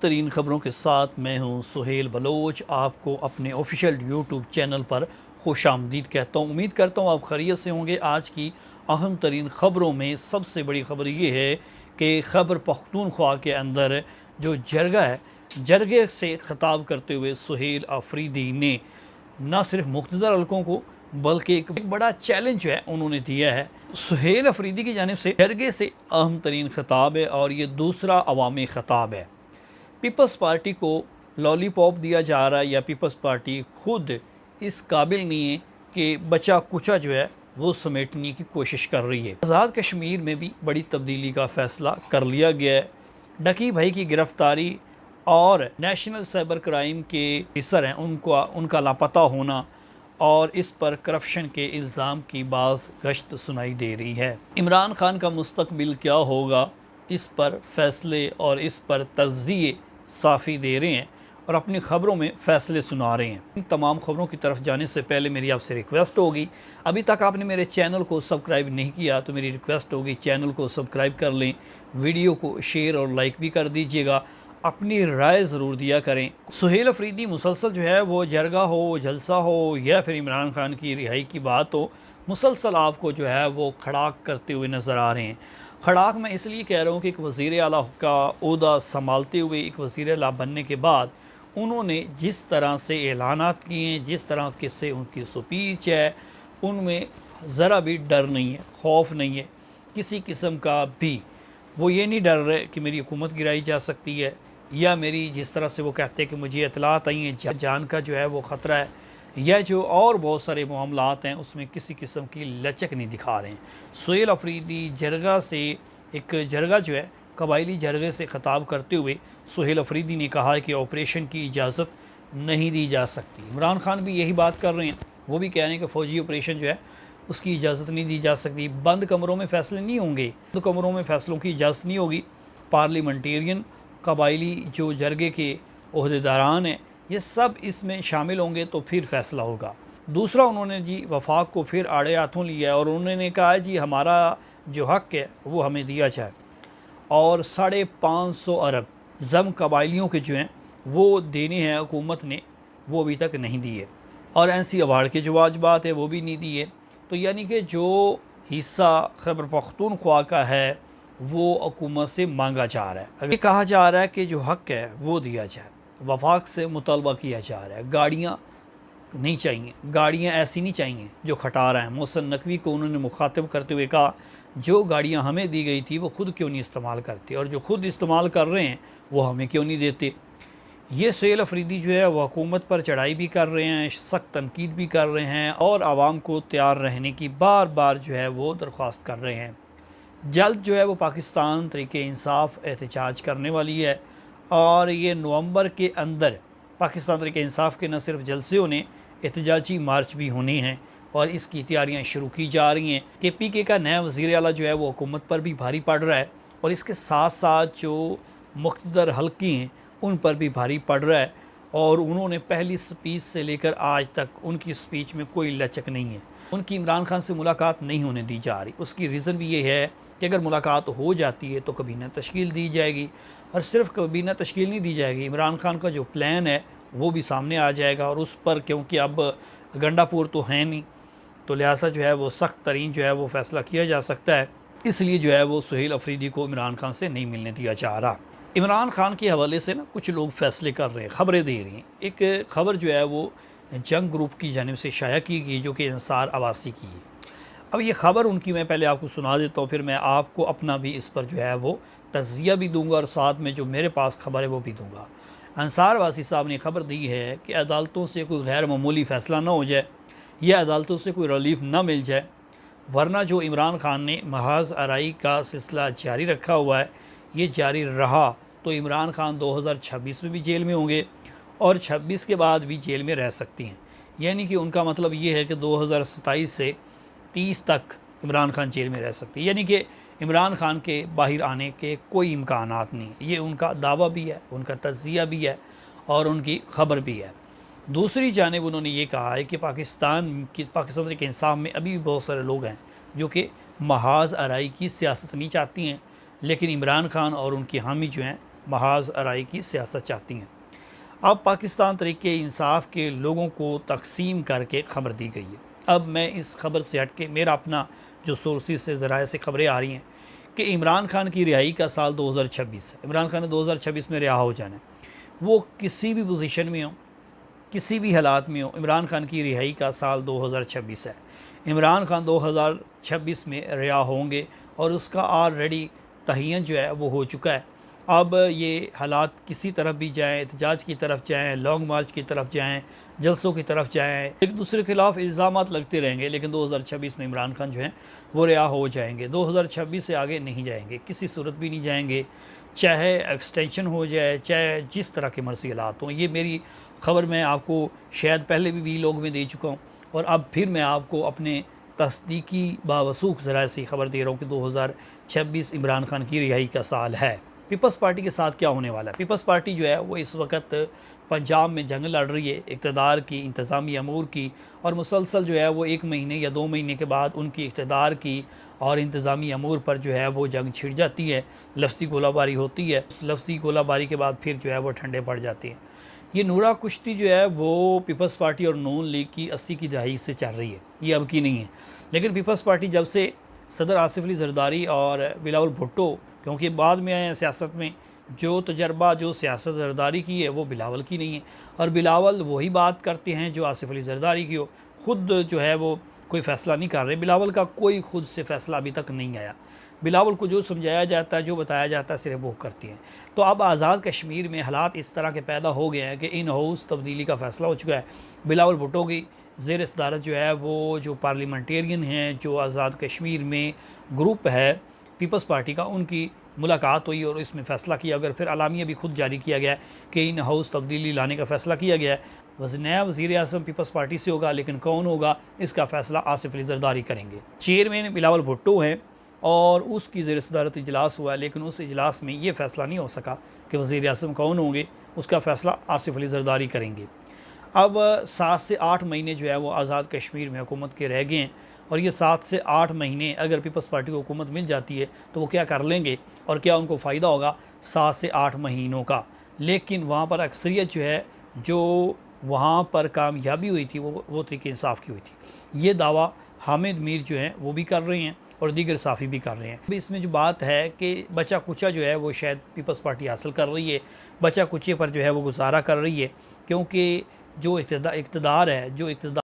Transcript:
तरीन ख़बरों के साथ मैं हूं सुहेल बलोच। आपको अपने ऑफिशियल यूट्यूब चैनल पर खुशामदीद कहता हूं। उम्मीद करता हूं आप खैरियत से होंगे। आज की अहम तरीन ख़बरों में सबसे बड़ी ख़बर ये है कि खैबर पख्तूनख्वा के अंदर जो जरगा है, जरगे से ख़िताब करते हुए सुहेल अफरीदी ने न सिर्फ मुक़्तदर हलकों को बल्कि एक बड़ा चैलेंज जो है उन्होंने दिया है। सुहेल अफरीदी की जानिब से जरगे से अहम तरीन ख़िताब है और ये दूसरा अवामी ख़िताब है। पीपल्स पार्टी को लॉलीपॉप दिया जा रहा है या पीपल्स पार्टी खुद इस काबिल नहीं है कि बचा कुचा जो है वो समेटने की कोशिश कर रही है। आज़ाद कश्मीर में भी बड़ी तब्दीली का फ़ैसला कर लिया गया है। डकी भाई की गिरफ़्तारी और नेशनल साइबर क्राइम के ऑफिसर हैं उनका लापता होना और इस पर करप्शन के इल्ज़ाम की बाज़ गश्त सुनाई दे रही है। इमरान खान का मुस्तकबिल क्या होगा, इस पर फ़ैसले और इस पर तज़्ज़िये साफ़ी दे रहे हैं और अपनी ख़बरों में फ़ैसले सुना रहे हैं। इन तमाम ख़बरों की तरफ जाने से पहले मेरी आपसे रिक्वेस्ट होगी, अभी तक आपने मेरे चैनल को सब्सक्राइब नहीं किया तो मेरी रिक्वेस्ट होगी चैनल को सब्सक्राइब कर लें, वीडियो को शेयर और लाइक भी कर दीजिएगा, अपनी राय ज़रूर दिया करें। सुहेल अफरीदी मुसलसल जो है वो जरगा हो, जलसा हो या फिर इमरान खान की रिहाई की बात हो, मुसलसल आपको जो है वो खड़ाक करते हुए नज़र आ रहे हैं। खड़ाक मैं इसलिए कह रहा हूँ कि एक वज़ीर आला का ओहदा संभालते हुए, एक वज़ीर आला बनने के बाद उन्होंने जिस तरह से ऐलानात किए हैं, जिस तरह के से उनकी स्पीच है, उनमें ज़रा भी डर नहीं है, खौफ नहीं है किसी किस्म का भी। वो ये नहीं डर रहे कि मेरी हुकूमत गिराई जा सकती है या मेरी जिस तरह से वो कहते हैं कि मुझे इतलात आई हैं जान का जो है वो ख़तरा है, या जो और बहुत सारे मामलात हैं उसमें किसी किस्म की लचक नहीं दिखा रहे हैं। सुहेल अफरीदी जरगा से, एक जरगा जो है कबायली जरगे से ख़िताब करते हुए सुहेल अफरीदी ने कहा है कि ऑपरेशन की इजाज़त नहीं दी जा सकती। इमरान खान भी यही बात कर रहे हैं, वो भी कह रहे हैं कि फ़ौजी ऑपरेशन जो है उसकी इजाज़त नहीं दी जा सकती। बंद कमरों में फ़ैसले नहीं होंगे, बंद कमरों में फ़ैसलों की इजाज़त नहीं होगी। पार्लियामेंटेरियन कबायली जो जरगे के ओहदेदारान हैं ये सब इसमें शामिल होंगे तो फिर फ़ैसला होगा। दूसरा, उन्होंने जी वफाक को फिर आड़े हाथों लिया और उन्होंने कहा है जी हमारा जो हक़ है वो हमें दिया जाए, और 550 अरब ज़म कबायलियों के जो हैं वो देने हैं हुकूमत ने, वो अभी तक नहीं दिए, और NC अवार्ड के जो वाजबात है वो भी नहीं दिए। तो यानी कि जो हिस्सा खैबर पख्तूनख्वा का है वो हुकूमत से मांगा जा रहा है। अगर कहा जा रहा है कि जो हक़ है वो दिया जाए, वफाक से मुतालबा किया जा रहा है, गाड़ियाँ नहीं चाहिए, गाड़ियाँ ऐसी नहीं चाहिए जो खटारा हैं। मोहसिन नकवी को उन्होंने मुखातिब करते हुए कहा जो गाड़ियाँ हमें दी गई थी वो खुद क्यों नहीं इस्तेमाल करते, और जो खुद इस्तेमाल कर रहे हैं वो हमें क्यों नहीं देते। ये सुहेल अफरीदी जो है वह हुकूमत पर चढ़ाई भी कर रहे हैं, सख्त तनकीद भी कर रहे हैं और आवाम को तैयार रहने की बार बार जो है वो दरख्वास्त कर रहे हैं। जल्द जो है वो पाकिस्तान तरीके इंसाफ एहतजाज करने वाली है और ये नवंबर के अंदर पाकिस्तान तरीके इंसाफ के न सिर्फ जलसे होने, एहतजाजी मार्च भी होने हैं और इसकी तैयारियां शुरू की जा रही हैं। कि PK का नया वज़ीर आला जो है वो हुकूमत पर भी भारी पड़ रहा है और इसके साथ साथ जो मुक़्तदर हल्के हैं उन पर भी भारी पड़ रहा है, और उन्होंने पहली स्पीच से लेकर आज तक उनकी स्पीच में कोई लचक नहीं है। उनकी इमरान खान से मुलाकात नहीं होने दी जा रही। उसकी रीज़न भी ये है कि अगर मुलाकात हो जाती है तो कबीना तश्कील दी जाएगी, और सिर्फ कबीना तश्कील नहीं दी जाएगी, इमरान खान का जो प्लान है वो भी सामने आ जाएगा, और उस पर क्योंकि अब गंडापुर तो है नहीं तो लिहाजा जो है वो सख्त तरीन जो है वो फ़ैसला किया जा सकता है। इसलिए जो है वो सुहेल अफरीदी को इमरान खान से नहीं मिलने दिया जा रहा। इमरान खान के हवाले से ना कुछ लोग फ़ैसले कर रहे हैं, ख़बरें दे रही हैं। एक ख़बर जो है वो जंग ग्रुप की जानिब से शाया की गई जो कि अंसार आवासी की है। अब ये ख़बर उनकी मैं पहले आपको सुना देता हूँ, फिर मैं आपको अपना भी इस पर जो है वो तज़्ज़िया भी दूंगा और साथ में जो मेरे पास ख़बर है वो भी दूंगा। अंसार वासी साहब ने खबर दी है कि अदालतों से कोई गैर मामूली फ़ैसला ना हो जाए या अदालतों से कोई रिलीफ ना मिल जाए, वरना जो इमरान खान ने महाज आराई का सिलसिला जारी रखा हुआ है ये जारी रहा तो इमरान खान 2026 में भी जेल में होंगे और 26 के बाद भी जेल में रह सकती हैं। यानी कि उनका मतलब ये है कि 2027 से 30 तक इमरान खान जेल में रह सकती है, यानी कि इमरान खान के बाहर आने के कोई इम्कानात नहीं। ये उनका दावा भी है, उनका तज़्ज़िया भी है और उनकी ख़बर भी है। दूसरी जानिब उन्होंने ये कहा है कि पाकिस्तान के इंसाफ में अभी भी बहुत सारे लोग हैं जो कि महाज आराई की सियासत नहीं चाहती हैं, लेकिन इमरान खान और उनकी हामी जो हैं महाज आराई की सियासत चाहती हैं। अब पाकिस्तान तरीके इंसाफ के लोगों को तकसीम करके खबर दी गई है। अब मैं इस खबर से हट के मेरा अपना जो सोर्सेज से ज़राए से खबरें आ रही हैं कि इमरान खान की रिहाई का साल 2026 है। इमरान खान ने 2026 में रिहा हो जाना है। वो किसी भी पोजीशन में हो, किसी भी हालात में हो, इमरान खान की रिहाई का साल 2026 है। इमरान खान 2026 में रिहा होंगे और उसका ऑलरेडी तयन जो है वो हो चुका है। अब ये हालात किसी तरफ भी जाएँ, एहतजाज की तरफ जाएँ, लॉन्ग मार्च की तरफ जाएँ, जलसों की तरफ जाएँ, एक दूसरे के खिलाफ इल्ज़ामात लगते रहेंगे, लेकिन 2026 में इमरान खान जो हैं वो रिहा हो जाएंगे। 2026 से आगे नहीं जाएंगे, किसी सूरत भी नहीं जाएंगे, चाहे एक्सटेंशन हो जाए, चाहे जिस तरह के मर्जी हालात हों। ये मेरी खबर मैं आपको शायद पहले भी लोग में दे चुका हूँ और अब फिर मैं आपको अपने तस्दीकी बावसूख ज़राए से खबर दे रहा हूँ कि 2026 इमरान खान की रिहाई का साल है। पीपल्स पार्टी के साथ क्या होने वाला है? पीपल्स पार्टी जो है वो इस वक्त पंजाब में जंग लड़ रही है इक़्तिदार की, इंतज़ामी अमूर की, और मुसलसल जो है वो 1 महीने या 2 महीने के बाद उनकी इक़्तिदार की और इंतज़ामी अमूर पर जो है वो जंग छिड़ जाती है, लफ्ज़ी गोलाबारी होती है। उस लफ्ज़ी गोलाबारी के बाद फिर जो है वो ठंडे पड़ जाते हैं। ये नूरा कुश्ती जो है वो पीपल्स पार्टी और नून लीग की 80 की दहाई से चल रही है, ये अब की नहीं है। लेकिन पीपल्स पार्टी जब से सदर आसिफ अली ज़रदारी और बिलावल भुट्टो, क्योंकि बाद में आए हैं सियासत में, जो तजर्बा जो सियासत ज़रदारी की है वो बिलावल की नहीं है, और बिलावल वही बात करते हैं जो आसिफ अली ज़रदारी की हो। ख़ुद जो है वो कोई फ़ैसला नहीं कर रहे। बिलावल का कोई ख़ुद से फ़ैसला अभी तक नहीं आया। बिलावल को जो समझाया जाता है, जो बताया जाता है, सिर्फ वो करती हैं। तो अब आज़ाद कश्मीर में हालात इस तरह के पैदा हो गए हैं कि इन हाउस तब्दीली का फ़ैसला हो चुका है। बिलावल भुट्टो की ज़ेर सदारत जो है वो जो पार्लियामेंटेरियन हैं, जो आज़ाद कश्मीर में ग्रुप है पीपल्स पार्टी का, उनकी मुलाकात हुई और इसमें फ़ैसला किया गया। फिर अलामिया भी खुद जारी किया गया है कि इन हाउस तब्दीली लाने का फ़ैसला किया गया है। नया वज़ीर आज़म पीपल्स पार्टी से होगा, लेकिन कौन होगा इसका फ़ैसला आसिफ अली ज़रदारी करेंगे। चेयरमैन बिलावल भुट्टो हैं और उसकी ज़ेर सदारत इजलास हुआ है, लेकिन उस इजलास में ये फ़ैसला नहीं हो सका कि वज़ीर आज़म कौन होंगे, उसका फ़ैसला आसिफ अली ज़रदारी करेंगे। अब 7 से 8 महीने जो है वो आज़ाद कश्मीर में हुकूमत के रह गए हैं, और ये 7 से 8 महीने अगर पीपल्स पार्टी को हुकूमत मिल जाती है तो वो क्या कर लेंगे और क्या उनको फ़ायदा होगा 7 से 8 महीनों का। लेकिन वहाँ पर अक्सरियत जो है, जो वहाँ पर कामयाबी हुई थी वो तरीके इंसाफ की हुई थी। ये दावा हामिद मीर जो हैं वो भी कर रहे हैं और दीगर साफ़ी भी कर रहे हैं। अभी इसमें जो बात है कि बचा कुचा जो है वो शायद पीपल्स पार्टी हासिल कर रही है, बचा कुचे पर जो है वो गुजारा कर रही है, क्योंकि जो इक़्तिदार है, जो इक़्तिदार